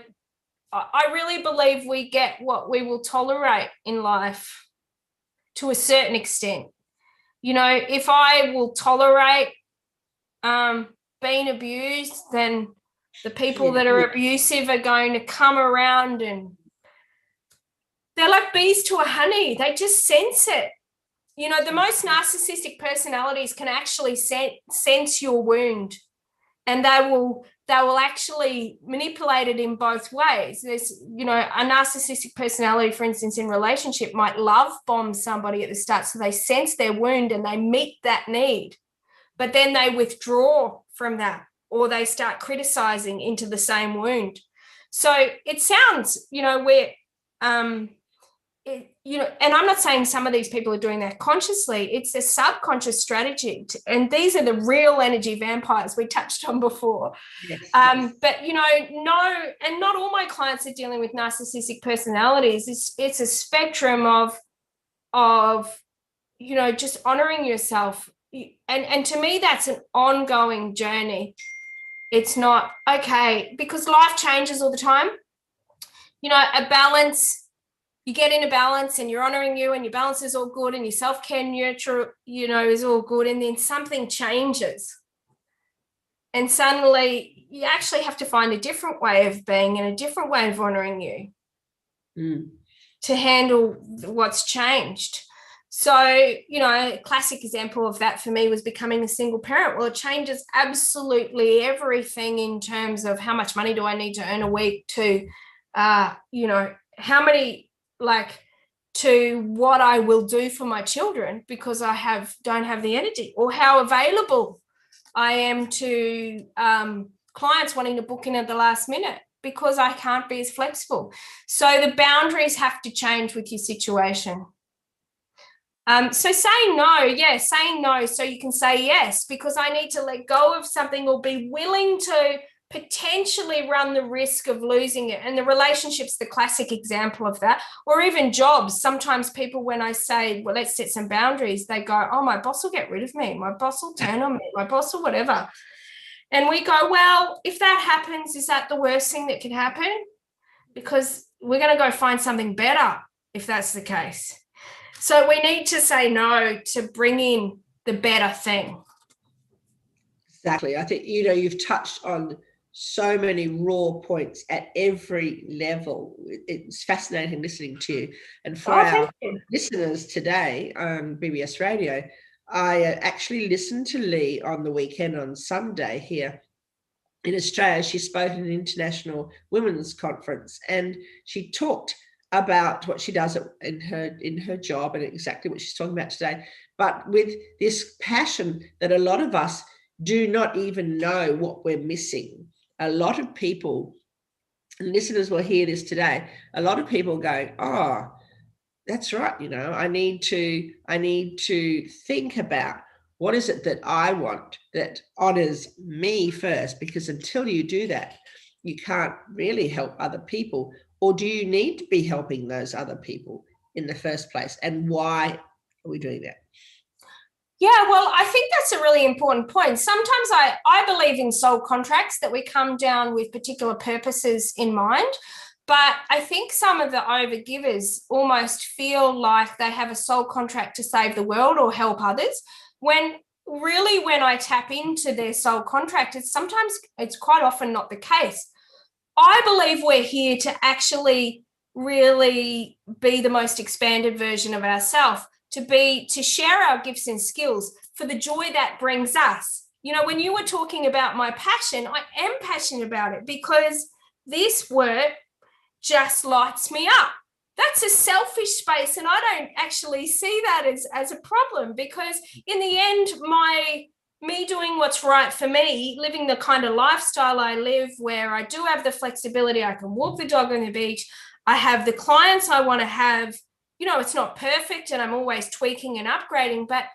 I really believe we get what we will tolerate in life to a certain extent. You know, if I will tolerate being abused, then the people that are abusive are going to come around, and they're like bees to a honey. They just sense it. You know, the most narcissistic personalities can actually sense your wound, and they will actually manipulate it in both ways. There's, you know, a narcissistic personality, for instance, in relationship might love bomb somebody at the start, so they sense their wound and they meet that need, but then they withdraw from that, or they start criticizing into the same wound. So it sounds, you know, you know, and I'm not saying some of these people are doing that consciously. It's a subconscious strategy, and these are the real energy vampires we touched on before. Yes. But, you know, no, and not all my clients are dealing with narcissistic personalities. It's a spectrum of, you know, just honoring yourself. And to me, that's an ongoing journey. It's not, okay, because life changes all the time. You know, a balance, you get in a balance and you're honoring you and your balance is all good and your self-care nurture, you know, is all good. And then something changes. And suddenly you actually have to find a different way of being and a different way of honoring you to handle what's changed. So, you know, a classic example of that for me was becoming a single parent. Well, it changes absolutely everything in terms of how much money do I need to earn a week to, you know, how many, like, to what I will do for my children because I don't have the energy, or how available I am to clients wanting to book in at the last minute because I can't be as flexible. So the boundaries have to change with your situation. So saying no so you can say yes, because I need to let go of something or be willing to potentially run the risk of losing it. And the relationship's the classic example of that. Or even jobs. Sometimes people, when I say, well, let's set some boundaries, they go, oh, my boss will get rid of me. My boss will turn on me. My boss will whatever. And we go, well, if that happens, is that the worst thing that could happen? Because we're going to go find something better if that's the case. So we need to say no to bring in the better thing. Exactly. I think, you know, you've touched on so many raw points at every level. It's fascinating listening to you. And for our listeners today on BBS Radio, I actually listened to Leigh on the weekend on Sunday here in Australia. She spoke at an international women's conference, and she talked about what she does in her job and exactly what she's talking about today, but with this passion that a lot of us do not even know what we're missing. A lot of people, and listeners will hear this today, a lot of people going, oh, that's right, you know, I need to think about what is it that I want that honors me first, because until you do that, you can't really help other people. Or do you need to be helping those other people in the first place? And why are we doing that? Yeah, well, I think that's a really important point. Sometimes I believe in soul contracts, that we come down with particular purposes in mind. But I think some of the overgivers almost feel like they have a soul contract to save the world or help others, when really, when I tap into their soul contract, it's quite often not the case. I believe we're here to actually really be the most expanded version of ourselves, to share our gifts and skills for the joy that brings us. You know, when you were talking about my passion, I am passionate about it because this work just lights me up. That's a selfish space, and I don't actually see that as a problem, because in the end, me doing what's right for me, living the kind of lifestyle I live, where I do have the flexibility, I can walk the dog on the beach, I have the clients I want to have. You know, it's not perfect and I'm always tweaking and upgrading, but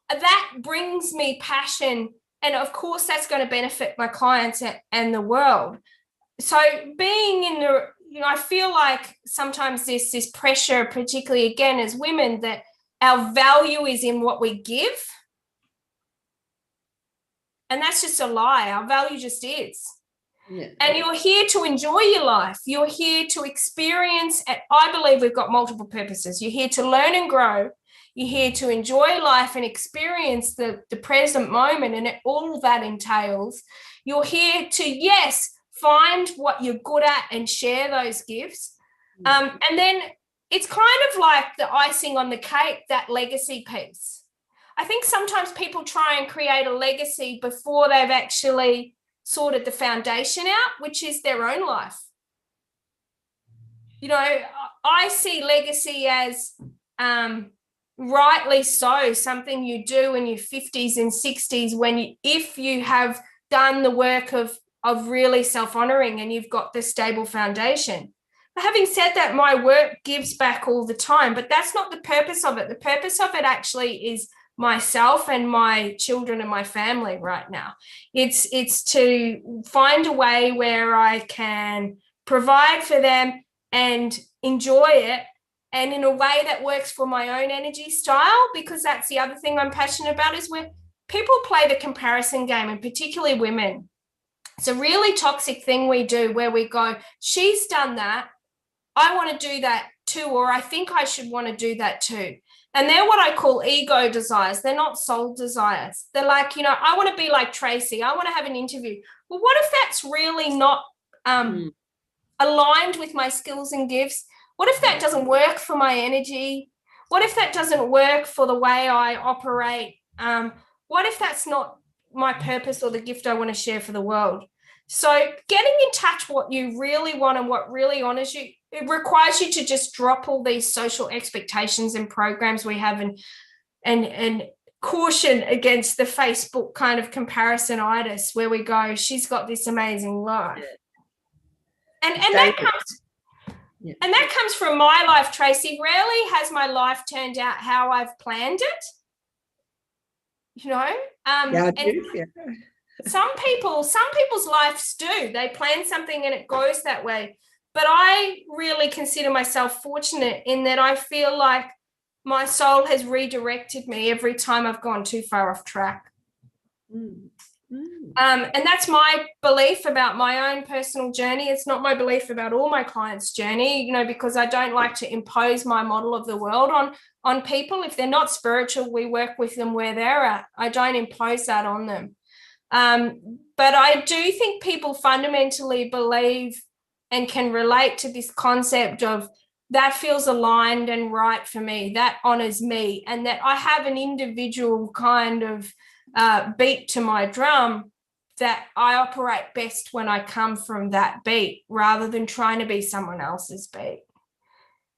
that brings me passion. And of course, that's going to benefit my clients and the world. So being in the, I feel like sometimes this pressure, particularly again as women, that our value is in what we give. And that's just a lie. Our value just is. Yeah. And you're here to enjoy your life. You're here to experience. I believe we've got multiple purposes. You're here to learn and grow. You're here to enjoy life and experience the present moment and all that entails. You're here to, yes, find what you're good at and share those gifts. And then it's kind of like the icing on the cake, that legacy piece. I think sometimes people try and create a legacy before they've actually sorted the foundation out, which is their own life. You know, I see legacy as, rightly so, something you do in your 50s and 60s if you have done the work of really self-honoring and you've got the stable foundation. But having said that, my work gives back all the time, but that's not the purpose of it. The purpose of it actually is myself and my children and my family right now. It's to find a way where I can provide for them and enjoy it, and in a way that works for my own energy style, because that's the other thing I'm passionate about, is where people play the comparison game, and particularly women. It's a really toxic thing we do, where we go, she's done that, I want to do that too, or I think I should want to do that too. And they're what I call ego desires. They're not soul desires. They're like, I want to be like Tracy. I want to have an interview. Well, what if that's really not aligned with my skills and gifts? What if that doesn't work for my energy? What if that doesn't work for the way I operate? What if that's not my purpose or the gift I want to share for the world? So getting in touch what you really want and what really honors you, it requires you to just drop all these social expectations and programs we have, and caution against the Facebook kind of comparisonitis, where we go, she's got this amazing life. Yeah. And that comes from my life, Tracy. Rarely has my life turned out how I've planned it. I do. Yeah. Some people's lives do. They plan something and it goes that way. But I really consider myself fortunate in that I feel like my soul has redirected me every time I've gone too far off track. And that's my belief about my own personal journey. It's not my belief about all my clients' journey, because I don't like to impose my model of the world on people. If they're not spiritual, we work with them where they're at. I don't impose that on them. But I do think people fundamentally believe and can relate to this concept of that feels aligned and right for me, that honors me, and that I have an individual kind of beat to my drum, that I operate best when I come from that beat rather than trying to be someone else's beat.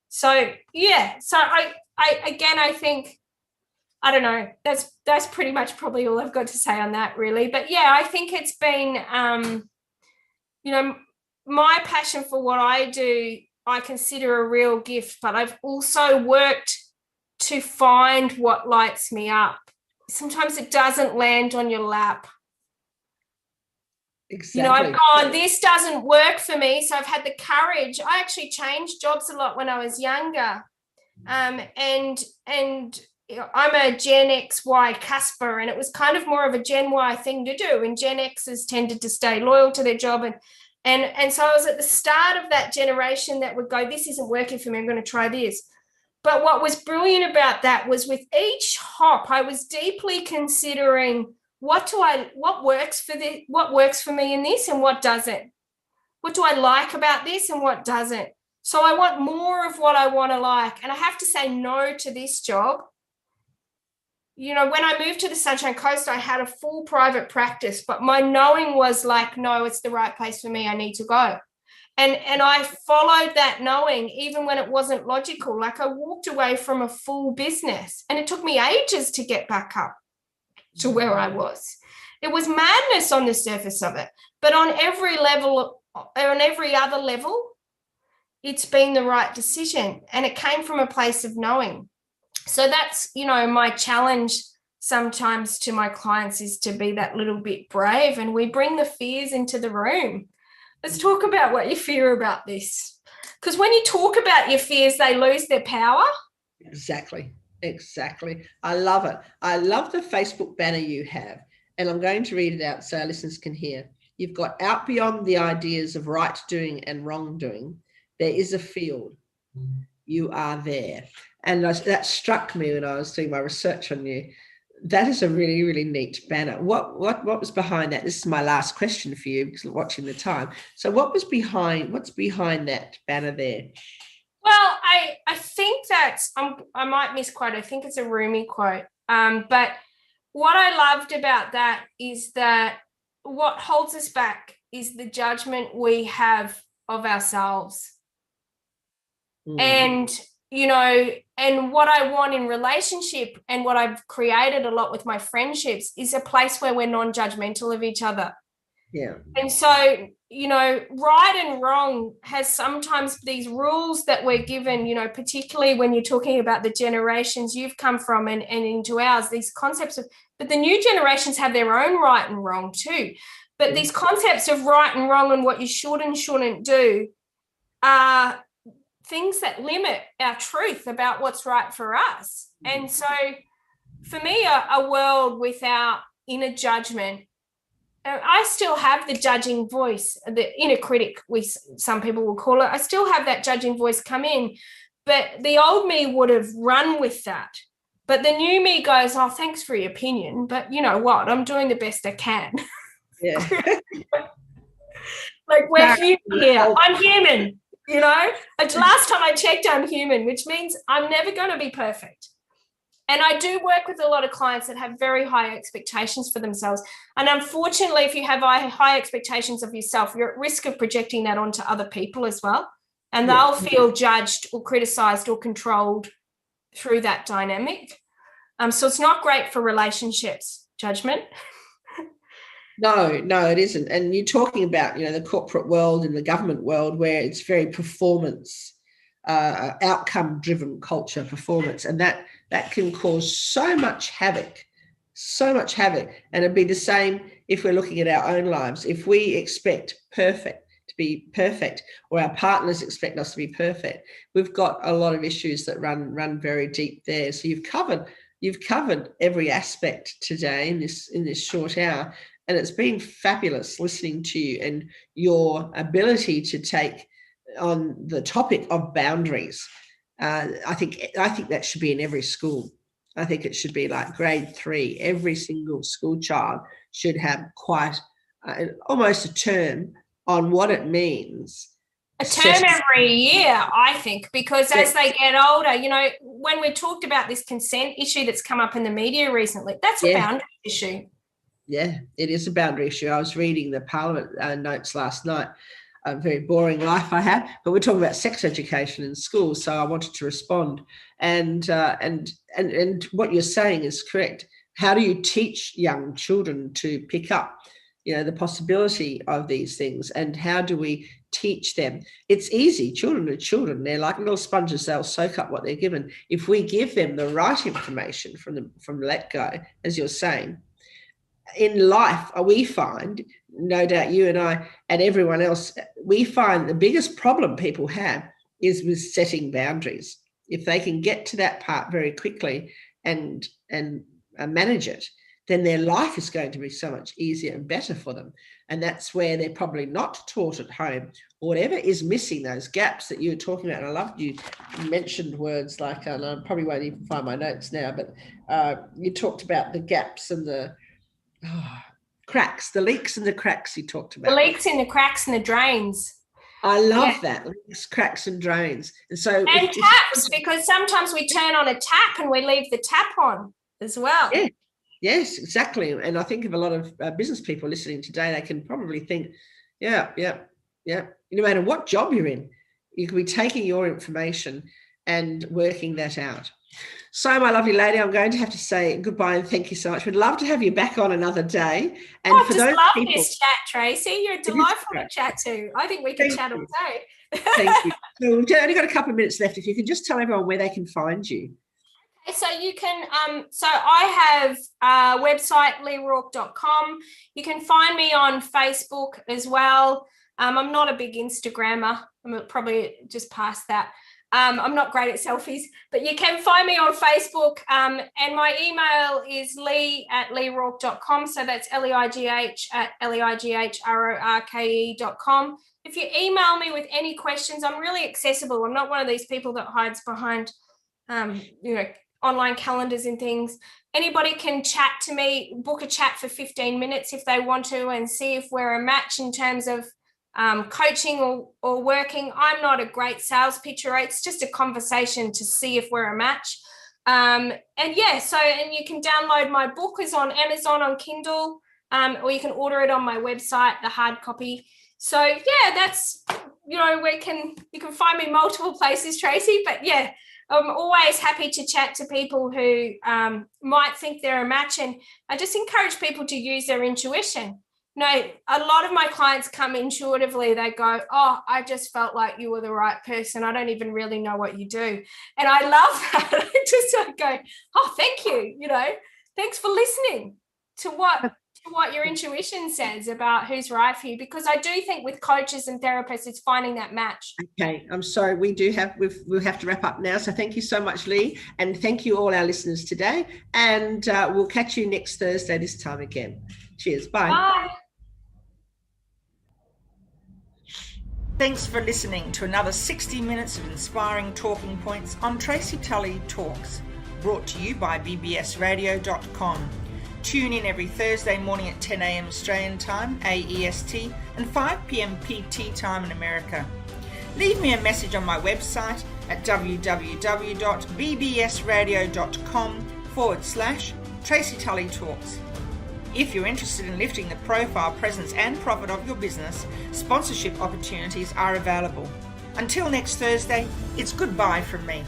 So, yeah, so I think, I don't know, that's pretty much probably all I've got to say on that, really. But yeah, I think it's been, my passion for what I do, I consider a real gift, but I've also worked to find what lights me up. Sometimes it doesn't land on your lap. Exactly. I've gone, this doesn't work for me. So I've had the courage. I actually changed jobs a lot when I was younger. And I'm a Gen XY Casper, and it was kind of more of a Gen Y thing to do. And Gen Xers tended to stay loyal to their job. And so I was at the start of that generation that would go, this isn't working for me, I'm going to try this. But what was brilliant about that was with each hop, I was deeply considering what works for me in this and what doesn't. What do I like about this and what doesn't? So I want more of what I want to like. And I have to say no to this job. You know, when I moved to the Sunshine Coast, I had a full private practice, but my knowing was like, no, it's the right place for me. I need to go. And I followed that knowing, even when it wasn't logical. Like, I walked away from a full business, and it took me ages to get back up to where I was. It was madness on the surface of it. But on every level, on every other level, it's been the right decision. And it came from a place of knowing. So that's, you know, my challenge sometimes to my clients is to be that little bit brave, and we bring the fears into the room. Let's talk about what you fear about this. Because when you talk about your fears, they lose their power. Exactly. I love it. I love the Facebook banner you have, and I'm going to read it out so our listeners can hear. You've got, out beyond the ideas of right doing and wrong doing, there is a field. You are there. And that struck me when I was doing my research on you. That is a really, really neat banner. What was behind that? This is my last question for you, because I'm watching the time. So what's behind that banner there? Well, I think that I might misquote. I think it's a Rumi quote. But what I loved about that is that what holds us back is the judgment we have of ourselves. And, you know, and what I want in relationship, and what I've created a lot with my friendships, is a place where we're non-judgmental of each other. Yeah. And so, you know, right and wrong has sometimes these rules that we're given, you know, particularly when you're talking about the generations you've come from and into ours, these concepts of, but the new generations have their own right and wrong too. But these concepts of right and wrong and what you should and shouldn't do are things that limit our truth about what's right for us. And so for me, a world without inner judgment, I still have the judging voice, the inner critic, some people will call it. I still have that judging voice come in, but the old me would have run with that. But the new me goes, oh, thanks for your opinion, but you know what? I'm doing the best I can. Yeah. Like, we're human here. I'm human. You know, last time I checked, I'm human, which means I'm never going to be perfect. And I do work with a lot of clients that have very high expectations for themselves. And unfortunately, if you have high expectations of yourself, you're at risk of projecting that onto other people as well. And they'll feel judged or criticized or controlled through that dynamic. So it's not great for relationships, judgment. No, it isn't. And you're talking about, you know, the corporate world and the government world, where it's very performance, outcome-driven culture, performance, and that can cause so much havoc. And it'd be the same if we're looking at our own lives. If we expect to be perfect, or our partners expect us to be perfect, we've got a lot of issues that run very deep there. So you've covered every aspect today in this short hour. And it's been fabulous listening to you and your ability to take on the topic of boundaries. I think that should be in every school. I think it should be like grade 3. Every single school child should have quite almost a term on what it means. A term every year, I think, because as they get older, you know, when we talked about this consent issue that's come up in the media recently, that's a boundary issue. Yeah, it is a boundary issue. I was reading the Parliament notes last night. A very boring life I have, but we're talking about sex education in schools, so I wanted to respond. And what you're saying is correct. How do you teach young children to pick up, you know, the possibility of these things, and how do we teach them? It's easy. Children are children. They're like little sponges. They'll soak up what they're given. If we give them the right information from the let-go, as you're saying, in life, we find, no doubt you and I and everyone else, we find the biggest problem people have is with setting boundaries. If they can get to that part very quickly and manage it, then their life is going to be so much easier and better for them. And that's where they're probably not taught at home, or whatever is missing, those gaps that you were talking about. And I loved you mentioned words like, and I probably won't even find my notes now, but you talked about the gaps and the cracks, the leaks and the cracks you talked about. The leaks and the cracks and the drains. I love that, leaks, cracks and drains. And so taps, because sometimes we turn on a tap and we leave the tap on as well. Yeah. Yes, exactly. And I think of a lot of business people listening today, they can probably think, yeah. No matter what job you're in, you can be taking your information and working that out. So, my lovely lady, I'm going to have to say goodbye and thank you so much. We'd love to have you back on another day. And I just love this chat, Tracy. You're delightful to chat to. I think we can chat all day. Thank you. So we've only got a couple of minutes left. If you can just tell everyone where they can find you. So you can, so I have a website, leighrorke.com. You can find me on Facebook as well. I'm not a big Instagrammer. I'm probably just past that. I'm not great at selfies, but you can find me on Facebook. And my email is leigh@leighrorke.com. So that's leigh@leighrorke.com. If you email me with any questions, I'm really accessible. I'm not one of these people that hides behind, online calendars and things. Anybody can chat to me, book a chat for 15 minutes if they want to, and see if we're a match in terms of coaching or working. I'm not a great sales pitcher. It's just a conversation to see if we're a match. And you can download my book. Is on Amazon on Kindle, or you can order it on my website, the hard copy. So that's, you can find me multiple places, Tracy, but I'm always happy to chat to people who might think they're a match, and I just encourage people to use their intuition. A lot of my clients come intuitively. They go, oh, I just felt like you were the right person. I don't even really know what you do. And I love that. I just go, oh, thank you. Thanks for listening to what your intuition says about who's right for you, because I do think with coaches and therapists, it's finding that match. Okay, I'm sorry, we'll have to wrap up now. So thank you so much, Leigh, and thank you all our listeners today. And we'll catch you next Thursday this time again. Cheers, bye. Bye. Thanks for listening to another 60 minutes of inspiring talking points on Tracy Tully Talks, brought to you by bbsradio.com. Tune in every Thursday morning at 10 a.m. Australian time, AEST, and 5 p.m. PT time in America. Leave me a message on my website at www.bbsradio.com/Tracy Tully Talks. If you're interested in lifting the profile, presence and profit of your business, sponsorship opportunities are available. Until next Thursday, it's goodbye from me.